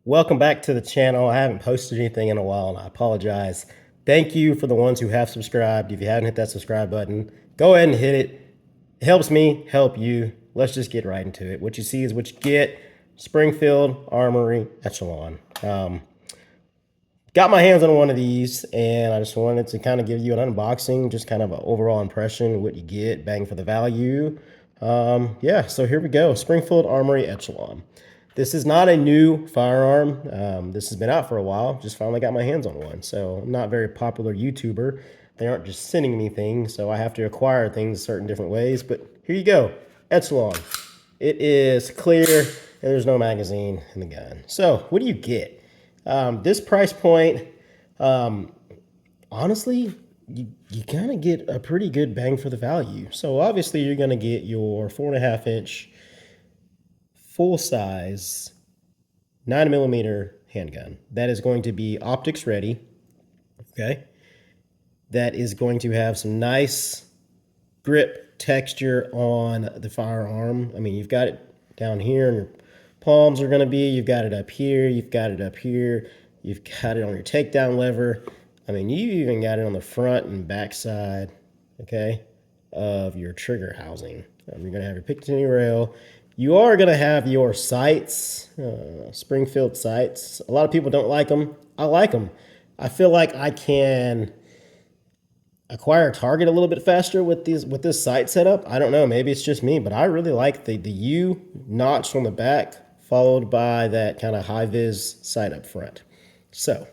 Welcome back to the channel. I haven't posted anything in a while and I apologize. Thank you for the ones who have subscribed. If you haven't hit that subscribe button, go ahead and hit it. It helps me help you. Let's just get right into it. What you see is what you get. Springfield Armory Echelon. Got my hands on one of these and I just wanted to kind of give you an unboxing, just kind of an overall impression, what you get, bang for the value. Yeah, so here we go. Springfield Armory Echelon. This is not a new firearm. This has been out for a while. Just finally got my hands on one. So I'm not a very popular YouTuber. They aren't just sending me things, so I have to acquire things certain different ways. But here you go, Echelon. It is clear and there's no magazine in the gun. So what do you get? This price point, honestly, you kind of get a pretty good bang for the value. So obviously you're going to get your 4.5-inch full size 9mm handgun. That is going to be optics ready. Okay. That is going to have some nice grip texture on the firearm. I mean, you've got it down here and your palms are going to be, you've got it up here, you've got it up here, you've got it on your takedown lever. I mean, you even got it on the front and back side, okay, of your trigger housing. You're going to have your Picatinny rail. You are going to have your sights, Springfield sights. A lot of people don't like them. I like them. I feel like I can acquire a target a little bit faster with this sight setup. I don't know, maybe it's just me, but I really like the U notch on the back, followed by that kind of high vis sight up front. So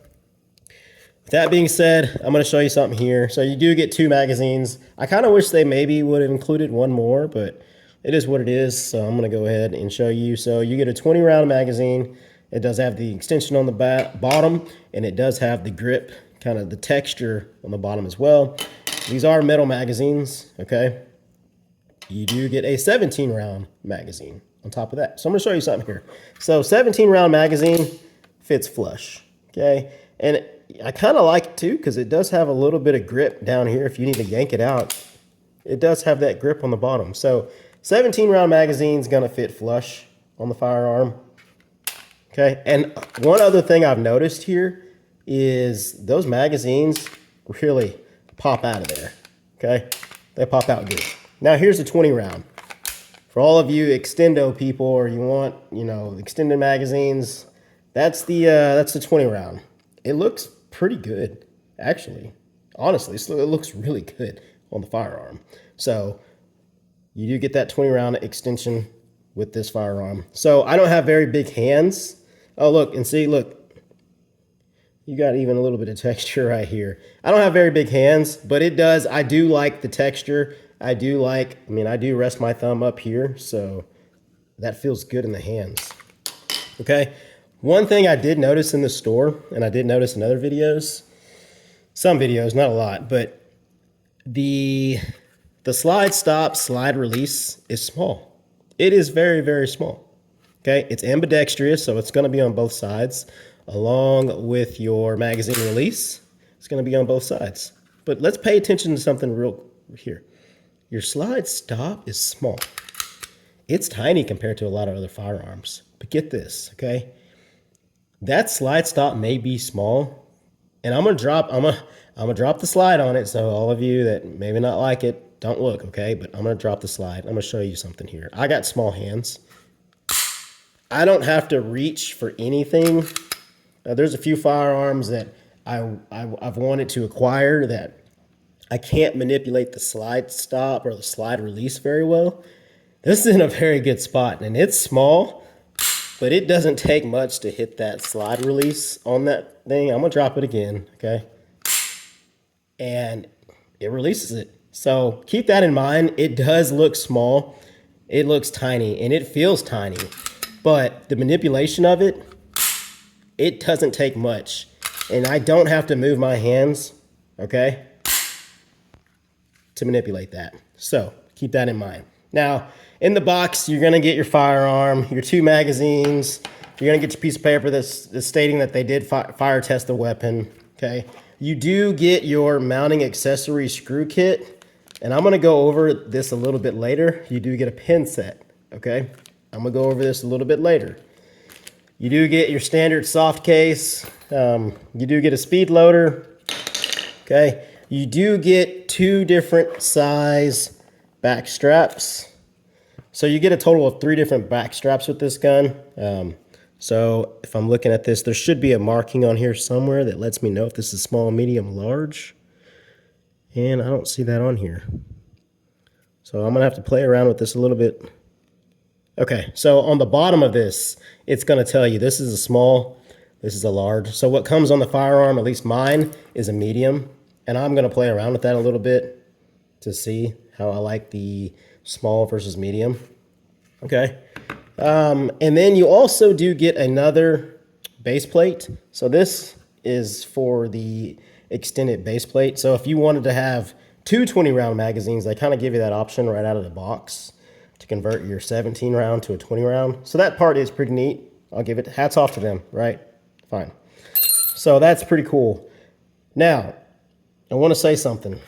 with that being said, I'm going to show you something here. So you do get 2 magazines. I kind of wish they maybe would have included one more, but it is what it is. So I'm going to go ahead and show you. So you get a 20-round magazine. It does have the extension on the bottom, and it does have the grip, kind of the texture on the bottom as well. These are metal magazines, okay? You do get a 17-round magazine on top of that. So I'm going to show you something here. So 17-round magazine fits flush, okay? And I kind of like it too because it does have a little bit of grip down here. If you need to yank it out, it does have that grip on the bottom. So 17-round magazine is going to fit flush on the firearm, okay? And one other thing I've noticed here is those magazines really pop out of there, okay? They pop out good. Now here's the 20-round. For all of you extendo people, or you want, extended magazines, that's the 20-round. It looks pretty good, actually. Honestly, it looks really good on the firearm. So you do get that 20-round extension with this firearm. So I don't have very big hands. Oh, look, and see, look. You got even a little bit of texture right here. I don't have very big hands, but it does. I do like the texture. I do rest my thumb up here, so that feels good in the hands. Okay. One thing I did notice in the store, and I did notice in other videos, some videos, not a lot, but the slide stop, slide release is small. It is very, very small. Okay. It's ambidextrous, so it's going to be on both sides. Along with your magazine release, it's going to be on both sides. But let's pay attention to something real here. Your slide stop is small. It's tiny compared to a lot of other firearms. But get this, okay? That slide stop may be small, and I'm gonna drop the slide on it. So all of you that maybe not like it, don't look, okay? But I'm gonna drop the slide. I'm gonna show you something here. I got small hands. I don't have to reach for anything. There's a few firearms that I've wanted to acquire that I can't manipulate the slide stop or the slide release very well. This is in a very good spot, and it's small, but it doesn't take much to hit that slide release on that thing. I'm going to drop it again, okay? And it releases it. So keep that in mind. It does look small. It looks tiny, and it feels tiny. But the manipulation of it, it doesn't take much, and I don't have to move my hands, okay, to manipulate that. So keep that in mind. Now, in the box, you're going to get your firearm, your 2 magazines. You're going to get your piece of paper that's stating that they did fire test the weapon, okay? You do get your mounting accessory screw kit, and I'm going to go over this a little bit later. You do get a pin set, okay? I'm going to go over this a little bit later. You do get your standard soft case. You do get a speed loader. Okay. You do get 2 different size back straps. So you get a total of 3 different back straps with this gun. So if I'm looking at this, there should be a marking on here somewhere that lets me know if this is small, medium, large. And I don't see that on here. So I'm going to have to play around with this a little bit. Okay, so on the bottom of this, it's going to tell you this is a small, this is a large. So what comes on the firearm, at least mine, is a medium. And I'm going to play around with that a little bit to see how I like the small versus medium. Okay. And then you also do get another base plate. So this is for the extended base plate. So if you wanted to have 2 20-round magazines, they kind of give you that option right out of the box to convert your 17 round to a 20 round. So that part is pretty neat. I'll give it hats off to them, right? Fine. So that's pretty cool. Now, I want to say something.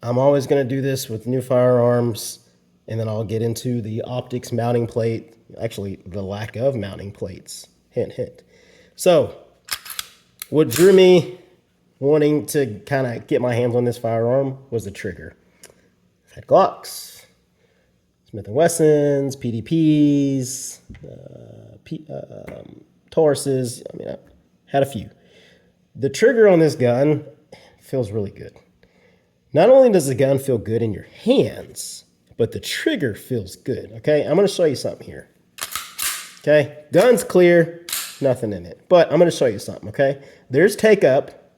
I'm always going to do this with new firearms, and then I'll get into the optics mounting plate, actually the lack of mounting plates. Hint, hint. So what drew me wanting to kind of get my hands on this firearm was the trigger. I've had Glocks, Smith & Wessons, PDPs, Tauruses. I mean, I had a few. The trigger on this gun feels really good. Not only does the gun feel good in your hands, but the trigger feels good, okay? I'm going to show you something here, okay? Gun's clear, nothing in it, but I'm going to show you something, okay? There's take up,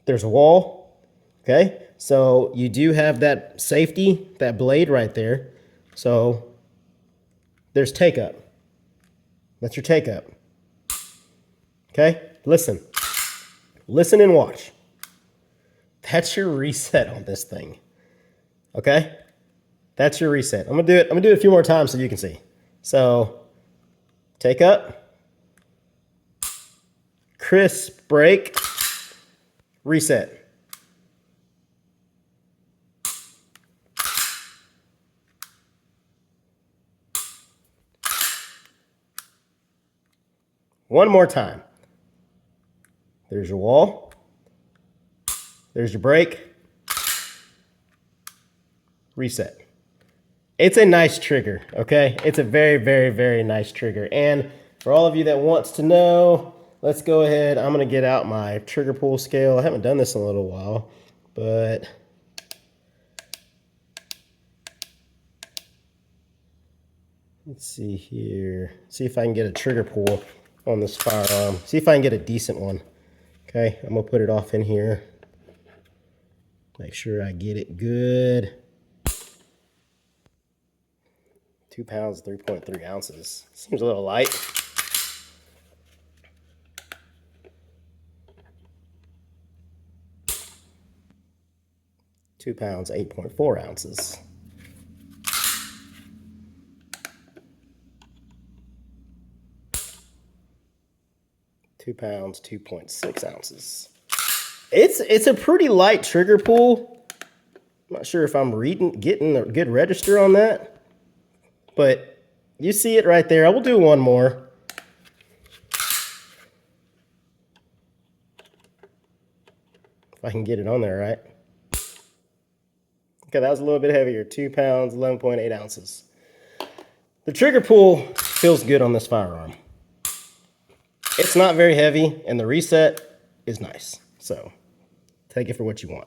there's a wall, okay? So you do have that safety, that blade right there. So there's take up. That's your take up, okay? Listen. Listen and watch. That's your reset on this thing, okay? That's your reset. I'm gonna do it a few more times so you can see. So, take up, crisp break, reset. One more time. There's your wall. There's your break. Reset. It's a nice trigger, okay? It's a very, very, very nice trigger. And for all of you that wants to know, let's go ahead. I'm going to get out my trigger pull scale. I haven't done this in a little while, but let's see here. See if I can get a trigger pull on this firearm. See if I can get a decent one. Okay, I'm going to put it off in here. Make sure I get it good. 2 pounds, 3.3 ounces. Seems a little light. Two pounds, 8.4 ounces. £2, 2.6 ounces. It's a pretty light trigger pull. I'm not sure if I'm getting a good register on that, but you see it right there. I will do one more. If I can get it on there, right? Okay, that was a little bit heavier. 2 pounds, 11.8 ounces. The trigger pull feels good on this firearm. It's not very heavy, and the reset is nice. So take it for what you want.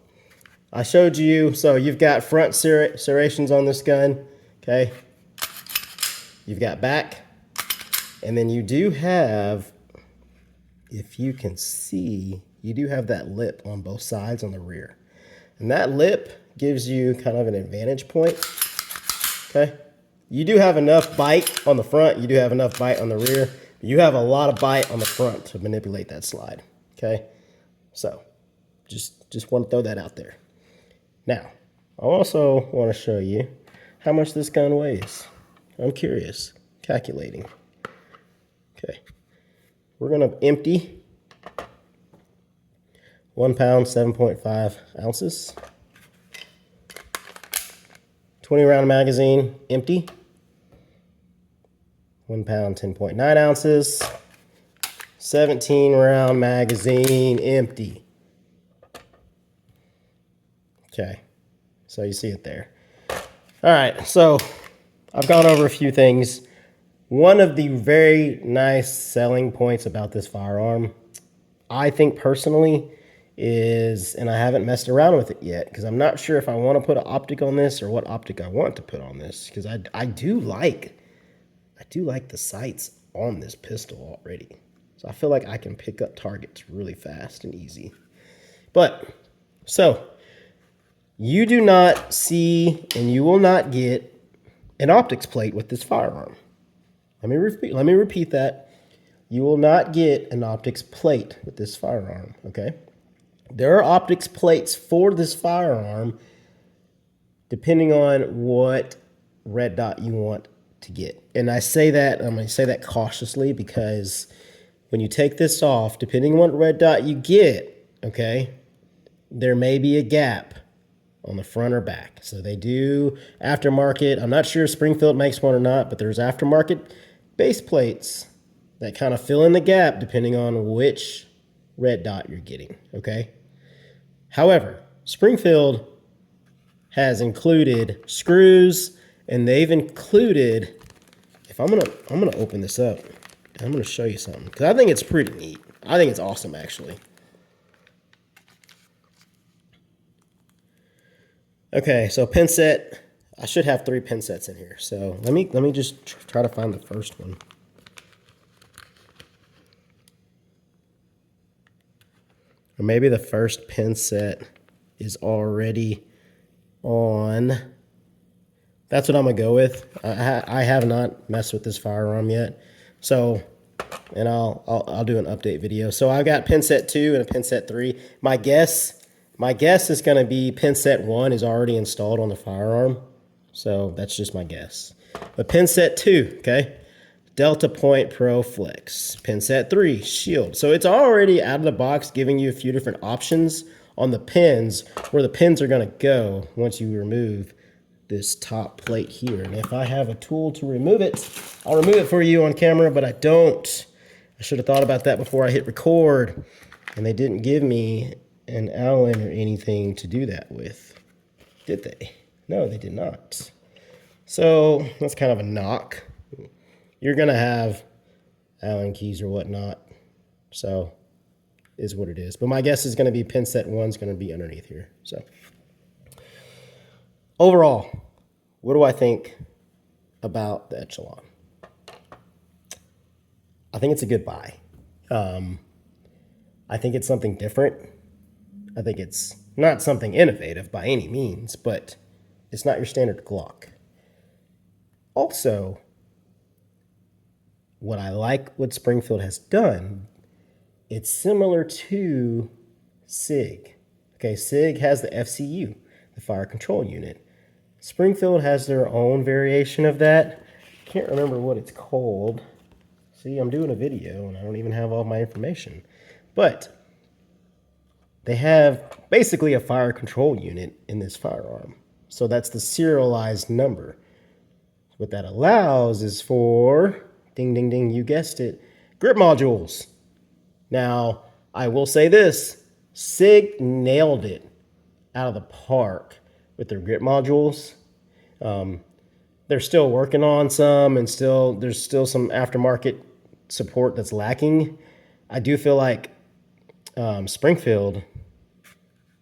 I showed you, so you've got front serrations on this gun, okay? You've got back, and then you do have, if you can see, you do have that lip on both sides on the rear. And that lip gives you kind of an advantage point, okay? You do have enough bite on the front, you do have enough bite on the rear. You have a lot of bite on the front to manipulate that slide, okay? So just want to throw that out there. Now, I also want to show you how much this gun weighs. I'm curious, calculating. Okay, we're going to empty 1 pound, 7.5 ounces. 20 round magazine, empty. 1 pound, 10.9 ounces. 17 round magazine, empty. Okay, so you see it there. All right, so I've gone over a few things. One of the very nice selling points about this firearm, I think personally, is, and I haven't messed around with it yet because I'm not sure if I want to put an optic on this or what optic I want to put on this, because I do like the sights on this pistol already. So I feel like I can pick up targets really fast and easy. But so you do not see and you will not get an optics plate with this firearm. Let me repeat that. You will not get an optics plate with this firearm, okay? There are optics plates for this firearm depending on what red dot you want to get. And I say that, I'm going to say that cautiously because when you take this off, depending on what red dot you get, okay, there may be a gap on the front or back. So they do aftermarket. I'm not sure if Springfield makes one or not, but there's aftermarket base plates that kind of fill in the gap depending on which red dot you're getting, okay? However, Springfield has included screws, and they've included, if I'm gonna open this up, I'm gonna show you something because I think it's pretty neat. I think it's awesome actually. Okay, so pin set. I should have 3 pin sets in here. So let me just try to find the first one. Or maybe the first pin set is already on. That's what I'm gonna go with. I have not messed with this firearm yet. So, and I'll do an update video. So I've got pin set 2 and a pin set 3. My guess is gonna be pin set 1 is already installed on the firearm. So that's just my guess. But pin set 2, okay? Delta Point Pro Flex. Pin set 3, Shield. So it's already out of the box giving you a few different options on the pins, where the pins are gonna go once you remove this top plate here. And if I have a tool to remove it, I'll remove it for you on camera, but I don't. I should have thought about that before I hit record. And they didn't give me an Allen or anything to do that with, did they? No, they did not. So that's kind of a knock. You're gonna have Allen keys or whatnot. So is what it is. But my guess is gonna be pin set 1's gonna be underneath here. So overall, what do I think about the Echelon? I think it's a good buy. I think it's something different. I think it's not something innovative by any means, but it's not your standard Glock. Also, what I like what Springfield has done, it's similar to SIG. Okay, SIG has the FCU, the Fire Control Unit. Springfield has their own variation of that. Can't remember what it's called. See, I'm doing a video and I don't even have all my information. But they have basically a fire control unit in this firearm. So that's the serialized number. What that allows is for, ding, ding, ding, you guessed it, grip modules. Now, I will say this, SIG nailed it out of the park with their grip modules. They're still working on some, and there's still some aftermarket support that's lacking. I do feel like Springfield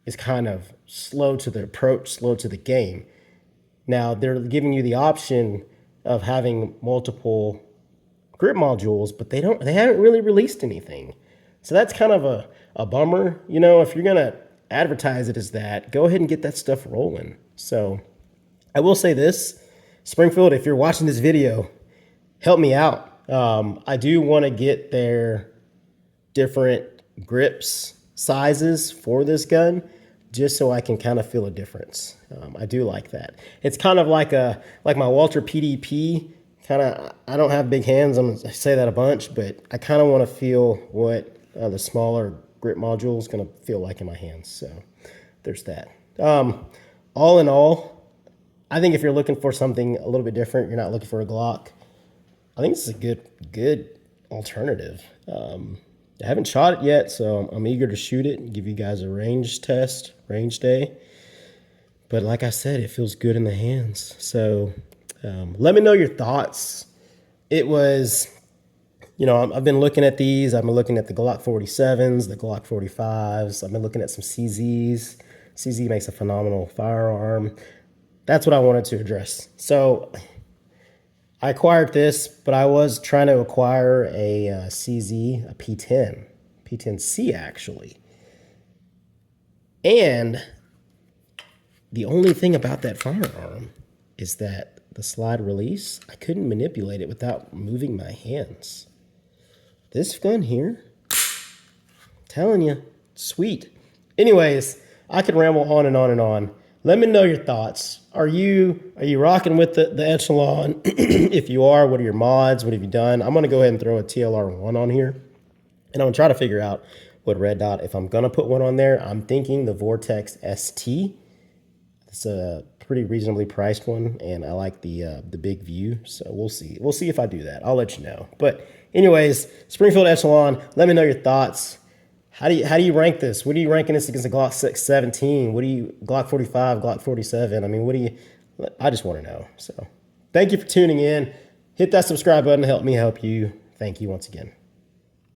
is kind of slow to the approach, slow to the game. Now, they're giving you the option of having multiple grip modules, but they haven't really released anything. So that's kind of a bummer. You know, if you're gonna advertise it as that, go ahead and get that stuff rolling. So I will say this, Springfield, if you're watching this video, help me out. I do want to get their different grips sizes for this gun, just so I can kind of feel a difference. I do like that. It's kind of like my Walter PDP. Kind of, I don't have big hands. I'm gonna say that a bunch, but I kind of want to feel what the smaller grip module is gonna feel like in my hands. So there's that. All in all, I think if you're looking for something a little bit different, you're not looking for a Glock, I think this is a good alternative. I haven't shot it yet, so I'm eager to shoot it and give you guys a range test, range day. But like I said, it feels good in the hands. So let me know your thoughts. It was, I've been looking at these. I've been looking at the Glock 47s, the Glock 45s. I've been looking at some CZs. CZ makes a phenomenal firearm. That's what I wanted to address. So I acquired this, but I was trying to acquire a CZ, a P10, P10C actually. And the only thing about that firearm is that the slide release, I couldn't manipulate it without moving my hands. This gun here, I'm telling you, sweet. Anyways, I could ramble on and on and on. Let me know your thoughts. Are you rocking with the Echelon? If you are, what are your mods? What have you done? I'm going to go ahead and throw a TLR1 on here. And I'm going to try to figure out what red dot, if I'm going to put one on there. I'm thinking the Vortex ST. It's a pretty reasonably priced one, and I like the big view. So we'll see. We'll see if I do that. I'll let you know. But anyways, Springfield Echelon, let me know your thoughts. How do you rank this? What are you ranking this against the Glock 17? What do you, Glock 45, Glock 47? I mean, what do you, I just want to know. So thank you for tuning in. Hit that subscribe button to help me help you. Thank you once again.